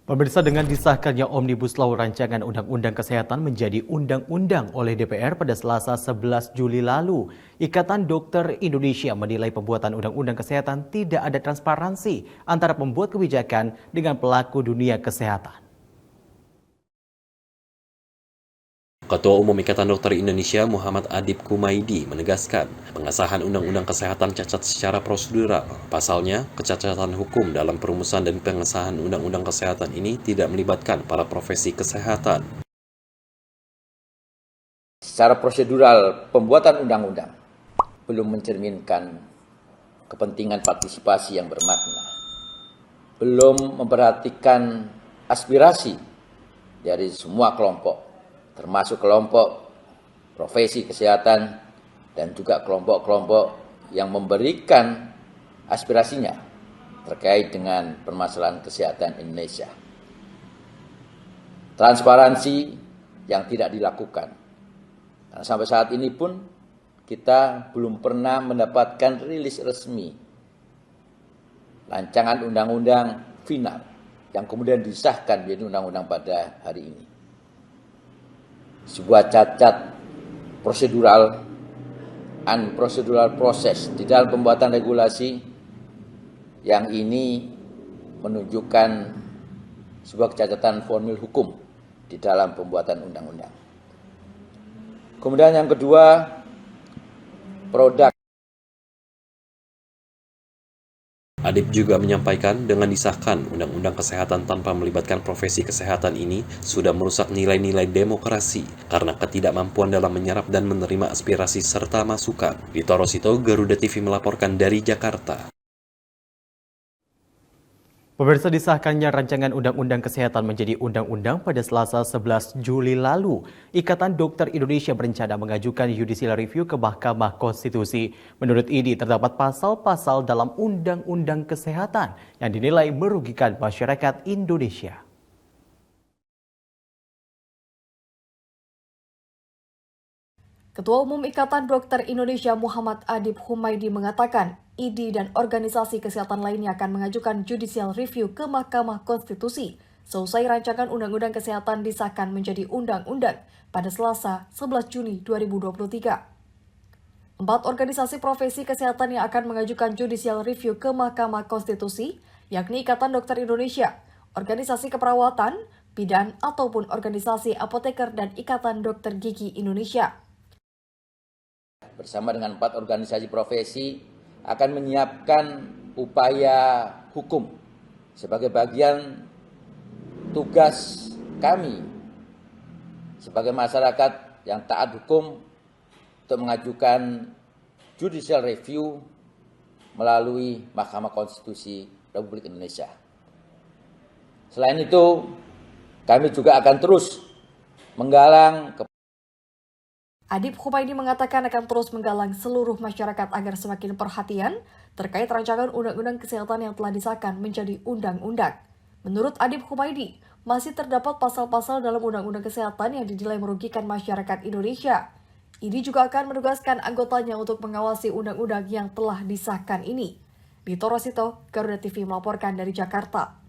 Pemirsa, dengan disahkannya Omnibus Law Rancangan Undang-Undang Kesehatan menjadi undang-undang oleh DPR pada Selasa 11 Juli lalu, Ikatan Dokter Indonesia menilai pembuatan Undang-Undang Kesehatan tidak ada transparansi antara pembuat kebijakan dengan pelaku dunia kesehatan. Ketua Umum Ikatan Dokter Indonesia Muhammad Adib Kumaydi menegaskan pengesahan Undang-Undang Kesehatan cacat secara prosedural. Pasalnya, kecacatan hukum dalam perumusan dan pengesahan Undang-Undang Kesehatan ini tidak melibatkan para profesi kesehatan. Secara prosedural, pembuatan undang-undang belum mencerminkan kepentingan partisipasi yang bermakna, belum memperhatikan aspirasi dari semua kelompok, termasuk kelompok profesi kesehatan dan juga kelompok-kelompok yang memberikan aspirasinya terkait dengan permasalahan kesehatan Indonesia. Transparansi yang tidak dilakukan. Nah, sampai saat ini pun kita belum pernah mendapatkan rilis resmi rancangan undang-undang final yang kemudian disahkan menjadi undang-undang pada hari ini. Sebuah cacat prosedural, unprocedural proses di dalam pembuatan regulasi yang ini menunjukkan sebuah kecacatan formil hukum di dalam pembuatan undang-undang. Kemudian yang kedua, produk. Adib juga menyampaikan dengan disahkan Undang-Undang Kesehatan tanpa melibatkan profesi kesehatan ini sudah merusak nilai-nilai demokrasi karena ketidakmampuan dalam menyerap dan menerima aspirasi serta masukan. Dito Rosito, Garuda TV melaporkan dari Jakarta. Pemirsa, disahkannya rancangan Undang-Undang Kesehatan menjadi undang-undang pada Selasa 11 Juli lalu. Ikatan Dokter Indonesia berencana mengajukan judicial review ke Mahkamah Konstitusi. Menurut IDI, terdapat pasal-pasal dalam Undang-Undang Kesehatan yang dinilai merugikan masyarakat Indonesia. Ketua Umum Ikatan Dokter Indonesia Muhammad Adib Kumaydi mengatakan, IDI dan organisasi kesehatan lainnya akan mengajukan judicial review ke Mahkamah Konstitusi seusai rancangan Undang-Undang Kesehatan disahkan menjadi undang-undang pada Selasa 11 Juni 2023. 4 organisasi profesi kesehatan yang akan mengajukan judicial review ke Mahkamah Konstitusi, yakni Ikatan Dokter Indonesia, Organisasi Keperawatan, Bidan, ataupun Organisasi Apoteker dan Ikatan Dokter Gigi Indonesia. Bersama dengan 4 organisasi profesi akan menyiapkan upaya hukum sebagai bagian tugas kami sebagai masyarakat yang taat hukum untuk mengajukan judicial review melalui Mahkamah Konstitusi Republik Indonesia. Selain itu, kami juga akan terus menggalang Adib Kumaydi mengatakan akan terus menggalang seluruh masyarakat agar semakin perhatian terkait rancangan Undang-Undang Kesehatan yang telah disahkan menjadi undang-undang. Menurut Adib Kumaydi, masih terdapat pasal-pasal dalam Undang-Undang Kesehatan yang dinilai merugikan masyarakat Indonesia. IDI juga akan menugaskan anggotanya untuk mengawasi undang-undang yang telah disahkan ini. Dito Rosito, Garuda TV melaporkan dari Jakarta.